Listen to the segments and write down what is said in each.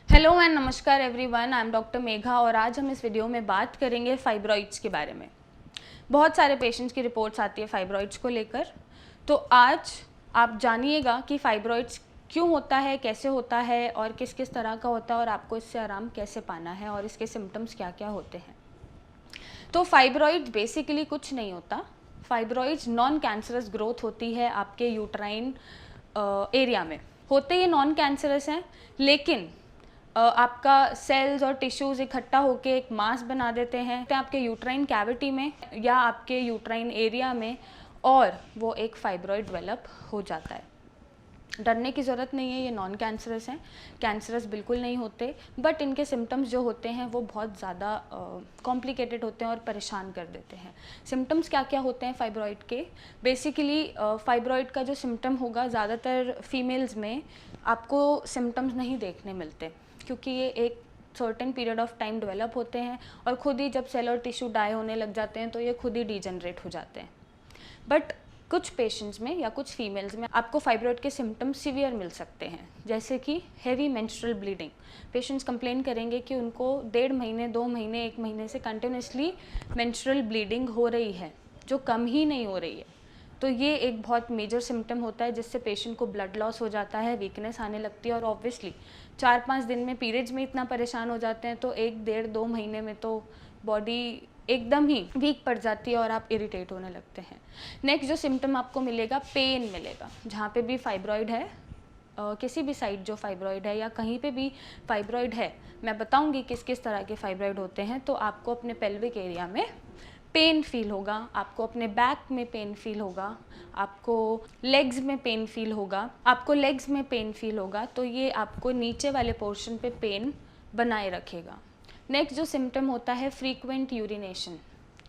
Hello and नमस्कार everyone, I am doctor Megha और आज हम इस वीडियो में बात करेंगे फाइब्रॉइड्स के बारे में। बहुत सारे पेशेंट्स की रिपोर्ट्स आती है फाइब्रॉइड्स को लेकर, तो आज आप जानिएगा कि फाइब्रॉइड्स क्यों होता है, कैसे होता है और किस किस तरह का होता है और आपको इससे आराम कैसे पाना है और इसके सिम्टम्स क्या क्या होते हैं। तो फाइब्रॉइड बेसिकली कुछ नहीं होता। फाइब्रॉइड्स नॉन कैंसरस ग्रोथ होती है आपके यूट्राइन एरिया में। होते ये नॉन कैंसरस हैं, लेकिन आपका सेल्स और टिश्यूज़ इकट्ठा होकर एक मास बना देते हैं आपके यूट्राइन कैविटी में या आपके यूट्राइन एरिया में, और वो एक फाइब्रॉइड डेवलप हो जाता है। डरने की ज़रूरत नहीं है, ये नॉन कैंसरस हैं, कैंसरस बिल्कुल नहीं होते, बट इनके सिम्टम्स जो होते हैं वो बहुत ज़्यादा कॉम्प्लिकेटेड होते हैं और परेशान कर देते हैं। सिम्टम्स क्या क्या होते हैं फाइब्रॉइड के? बेसिकली फाइब्रॉइड का जो सिम्टम होगा, ज़्यादातर फीमेल्स में आपको सिम्टम्स नहीं देखने मिलते, क्योंकि ये एक certain period of time develop होते हैं और खुद ही जब सेल और टिश्यू डाई होने लग जाते हैं तो ये खुद ही डिजनरेट हो जाते हैं। बट कुछ पेशेंट्स में या कुछ फीमेल्स में आपको फाइब्रॉइड के सिम्टम्स सीवियर मिल सकते हैं, जैसे कि heavy menstrual bleeding. Patients complain करेंगे कि उनको 1.5 महीने, 2 महीने, 1 महीने से कंटिन्यूसली मेंस्ट्रुअल ब्लीडिंग हो रही है, जो कम ही नहीं हो रही है। तो ये एक बहुत मेजर सिम्टम होता है, जिससे पेशेंट को ब्लड लॉस हो जाता है, वीकनेस आने लगती है और ऑब्वियसली 4-5 दिन में पीरियड्स में इतना परेशान हो जाते हैं तो 1, 1.5, 2 महीने में तो बॉडी एकदम ही वीक पड़ जाती है और आप इरिटेट होने लगते हैं। नेक्स्ट जो सिम्टम आपको मिलेगा, पेन मिलेगा। जहाँ पे भी फाइब्रॉइड है, किसी भी साइड जो फाइब्रॉइड है या कहीं पे भी फाइब्रॉइड है, मैं बताऊंगी किस किस तरह के फाइब्रॉइड होते हैं। तो आपको अपने पेल्विक एरिया में पेन फील होगा, आपको अपने बैक में पेन फील होगा, आपको लेग्स में पेन फील होगा, तो ये आपको नीचे वाले पोर्शन पे पेन बनाए रखेगा। नेक्स्ट जो सिम्टम होता है, फ्रीक्वेंट यूरिनेशन,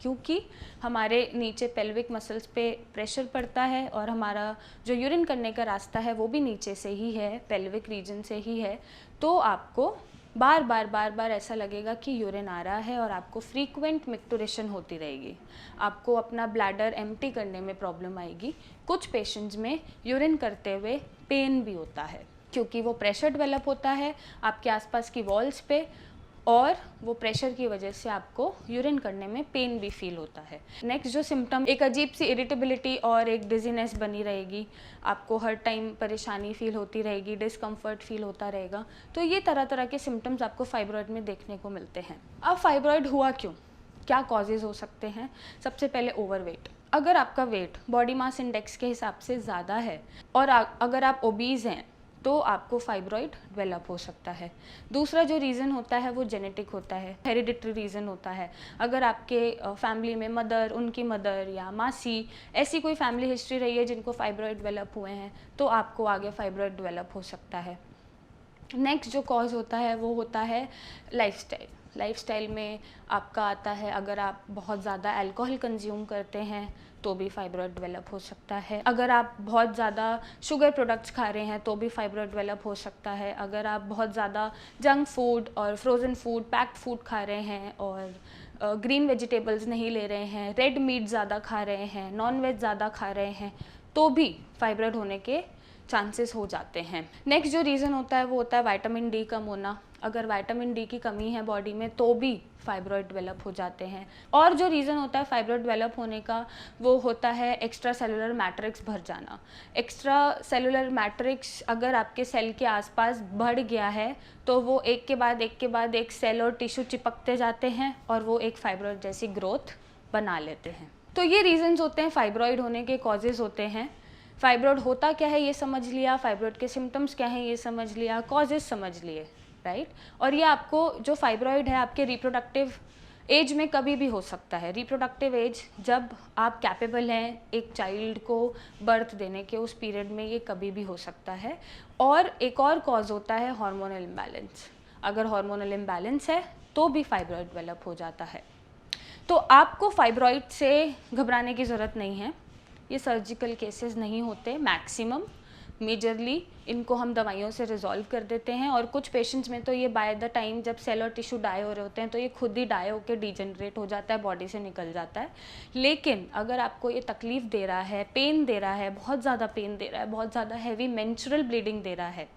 क्योंकि हमारे नीचे पेल्विक मसल्स पे प्रेशर पड़ता है और हमारा जो यूरिन करने का रास्ता है वो भी नीचे से ही है, पेल्विक रीजन से ही है। तो आपको बार बार ऐसा लगेगा कि यूरिन आ रहा है और आपको फ्रीक्वेंट मिक्टुरेशन होती रहेगी। आपको अपना ब्लैडर एम्प्टी करने में प्रॉब्लम आएगी। कुछ पेशेंट्स में यूरिन करते हुए पेन भी होता है, क्योंकि वो प्रेशर डेवलप होता है आपके आसपास की वॉल्स पे और वो प्रेशर की वजह से आपको यूरिन करने में पेन भी फील होता है। नेक्स्ट जो सिम्टम, एक अजीब सी इरिटेबिलिटी और एक डिजीनेस बनी रहेगी, आपको हर टाइम परेशानी फील होती रहेगी, डिस्कम्फर्ट फील होता रहेगा। तो ये तरह तरह के सिम्टम्स आपको फाइब्रॉइड में देखने को मिलते हैं। अब फाइब्रॉइड हुआ क्यों, क्या कॉजेज़ हो सकते हैं? सबसे पहले ओवरवेट। अगर आपका वेट बॉडी मास इंडेक्स के हिसाब से ज़्यादा है और अगर आप ओबीज़ हैं तो आपको फाइब्रॉइड डेवलप हो सकता है। दूसरा जो रीज़न होता है वो जेनेटिक होता है, हेरिडिटरी रीज़न होता है। अगर आपके फैमिली में मदर, उनकी मदर या मासी, ऐसी कोई फैमिली हिस्ट्री रही है जिनको फाइब्रॉइड डेवलप हुए हैं, तो आपको आगे फाइब्रॉइड डेवलप हो सकता है। नेक्स्ट जो कॉज होता है वो होता है लाइफस्टाइल में आपका आता है। अगर आप बहुत ज़्यादा अल्कोहल कंज्यूम करते हैं तो भी फाइब्रॉइड डेवलप हो सकता है। अगर आप बहुत ज़्यादा शुगर प्रोडक्ट्स खा रहे हैं तो भी फाइब्रॉइड डेवलप हो सकता है। अगर आप बहुत ज़्यादा जंक फूड और फ्रोज़न फूड, पैक्ड फूड खा रहे हैं और ग्रीन वेजिटेबल्स नहीं ले रहे हैं, रेड मीट ज़्यादा खा रहे हैं, नॉन वेज ज़्यादा खा रहे हैं, तो भी फाइब्रॉइड होने के चांसेस हो जाते हैं। नेक्स्ट जो रीज़न होता है वो होता है विटामिन डी कम होना। अगर विटामिन डी की कमी है बॉडी में तो भी फाइब्रॉइड डेवलप हो जाते हैं। और जो रीज़न होता है फाइब्रॉइड डेवलप होने का वो होता है एक्स्ट्रा सेलुलर मैट्रिक्स भर जाना। एक्स्ट्रा सेलुलर मैट्रिक्स अगर आपके सेल के आसपास बढ़ गया है तो वो एक के बाद एक सेल और टिश्यू चिपकते जाते हैं और वो एक फाइब्रॉइड जैसी ग्रोथ बना लेते हैं। तो ये रीजंस होते हैं फाइब्रॉइड होने के, कॉजेज़ होते हैं। फाइब्रॉइड होता क्या है ये समझ लिया, फाइब्रॉइड के सिम्टम्स क्या हैं ये समझ लिया, कॉजेज़ समझ लिए, राइट। और ये आपको जो फाइब्रॉइड है आपके रिप्रोडक्टिव एज में कभी भी हो सकता है। रिप्रोडक्टिव एज जब आप कैपेबल हैं एक चाइल्ड को बर्थ देने के, उस पीरियड में ये कभी भी हो सकता है। और एक और कॉज होता है हार्मोनल इम्बैलेंस। अगर हार्मोनल इम्बैलेंस है तो भी फाइब्रॉइड डेवलप हो जाता है। तो आपको फाइब्रॉइड से घबराने की ज़रूरत नहीं है, ये सर्जिकल केसेस नहीं होते मैक्सिमम, मेजरली इनको हम दवाइयों से रिजॉल्व कर देते हैं, और कुछ पेशेंट्स में तो ये बाय द टाइम जब सेल और टिश्यू डाई हो रहे होते हैं तो ये खुद ही डाई होकर डिजनरेट हो जाता है, बॉडी से निकल जाता है। लेकिन अगर आपको ये तकलीफ़ दे रहा है, पेन दे रहा है, बहुत ज़्यादा पेन दे रहा है, बहुत ज़्यादा हैवी मेंस्ट्रुअल ब्लीडिंग दे रहा है,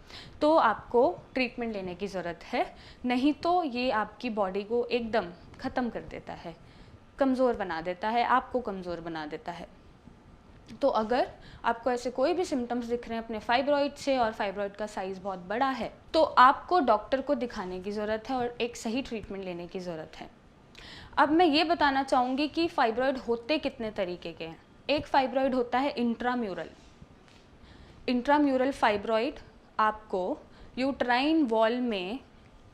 तो आपको ट्रीटमेंट लेने की ज़रूरत है। नहीं तो ये आपकी बॉडी को एकदम ख़त्म कर देता है, कमज़ोर बना देता है, आपको कमज़ोर बना देता है। तो अगर आपको ऐसे कोई भी सिम्टम्स दिख रहे हैं अपने फाइब्रॉइड से और फाइब्रॉइड का साइज़ बहुत बड़ा है, तो आपको डॉक्टर को दिखाने की ज़रूरत है और एक सही ट्रीटमेंट लेने की ज़रूरत है। अब मैं ये बताना चाहूँगी कि फाइब्रॉइड होते कितने तरीके के हैं। एक फाइब्रॉइड होता है इंट्राम्यूरल। इंट्राम्यूरल फाइब्रॉइड आपको यूट्राइन वॉल में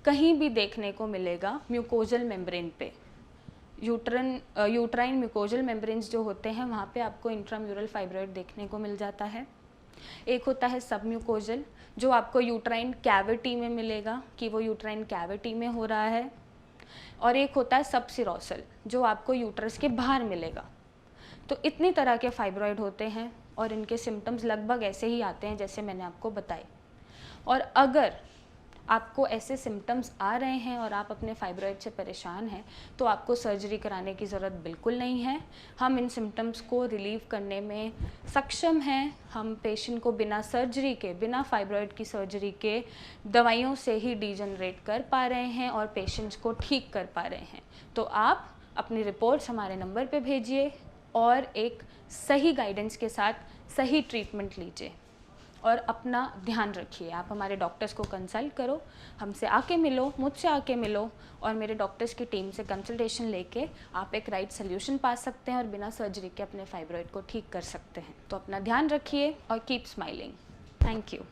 कहीं भी देखने को मिलेगा, म्यूकोजल मेम्ब्रेन पे। यूट्राइन म्यूकोजल मेम्ब्रेन्स जो होते हैं वहाँ पे आपको इंट्राम्यूरल फाइब्रॉइड देखने को मिल जाता है। एक होता है सब म्यूकोजल, जो आपको यूट्राइन कैविटी में मिलेगा कि वो यूट्राइन कैविटी में हो रहा है। और एक होता है सब सिरोसल, जो आपको यूट्रस के बाहर मिलेगा। तो इतनी तरह के फाइब्रॉइड होते हैं और इनके सिम्टम्स लगभग ऐसे ही आते हैं जैसे मैंने आपको बताए। और अगर आपको ऐसे सिम्टम्स आ रहे हैं और आप अपने फाइब्रॉइड से परेशान हैं, तो आपको सर्जरी कराने की ज़रूरत बिल्कुल नहीं है। हम इन सिम्टम्स को रिलीव करने में सक्षम हैं। हम पेशेंट को बिना सर्जरी के, बिना फाइब्रॉइड की सर्जरी के दवाइयों से ही डिजनरेट कर पा रहे हैं और पेशेंट्स को ठीक कर पा रहे हैं। तो आप अपनी रिपोर्ट्स हमारे नंबर पे भेजिए और एक सही गाइडेंस के साथ सही ट्रीटमेंट लीजिए और अपना ध्यान रखिए। आप हमारे डॉक्टर्स को कंसल्ट करो, हमसे आके मिलो, मुझसे आके मिलो, और मेरे डॉक्टर्स की टीम से कंसल्टेशन लेके आप एक राइट सोल्यूशन पा सकते हैं और बिना सर्जरी के अपने फाइब्रॉइड को ठीक कर सकते हैं। तो अपना ध्यान रखिए और कीप स्माइलिंग। Thank you.